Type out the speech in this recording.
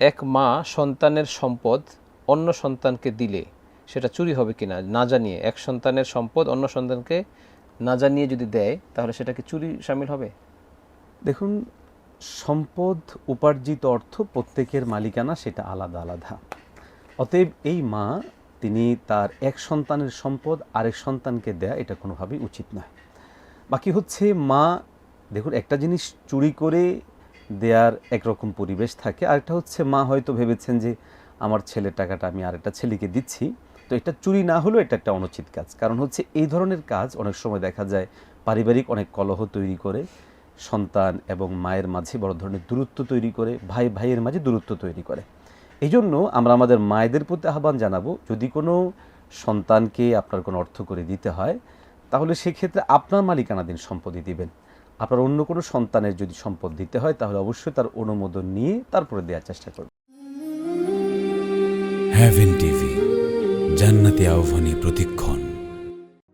এক মা সন্তানের সম্পদ অন্য সন্তানকে দিলে সেটা চুরি হবে কিনা না জানিয়ে, এক সন্তানের সম্পদ অন্য সন্তানকে না জানিয়ে যদি দেয় তাহলে সেটা কি চুরি শামিল হবে? দেখুন, সম্পদ উপার্জিত অর্থ প্রত্যেকের মালিকানা, সেটা আলাদা আলাদা। অতএব এই মা তিনি তার এক সন্তানের সম্পদ আরেক সন্তানকে দেয়া এটা কোনোভাবেই উচিত নয়। বাকি হচ্ছে মা, দেখুন একটা জিনিস চুরি করে দেয়ার একরকম পরিবেশ থাকে, আরেকটা হচ্ছে মা হয়তো ভেবেছেন যে আমার ছেলের টাকাটা আমি আরেকটা ছেলেকে দিচ্ছি, তো এটা চুরি না হলেও এটা একটা অনুচিত কাজ। কারণ হচ্ছে এই ধরনের কাজ অনেক সময় দেখা যায় পারিবারিক অনেক কলহ তৈরি করে, সন্তান এবং মায়ের মাঝে বড় ধরনের দূরত্ব তৈরি করে, ভাই ভাইয়ের মাঝে দূরত্ব তৈরি করে। এই জন্য আমরা আমাদের মায়েদের প্রতি আহ্বান জানাবো, যদি কোনো সন্তানকে আপনার কোনো অর্থ করে দিতে হয় তাহলে সেক্ষেত্রে আপনার মালিকানাধীন সম্পদই দিবেন। আপনার অন্য কোনো সন্তানের যদি সম্পদ দিতে হয় তাহলে অবশ্যই তার অনুমোদন নিয়ে তারপরে দেওয়ার চেষ্টা করবেন। হেভেন টিভি, জান্নাতি আহ্বানী প্রতিক্ষণ।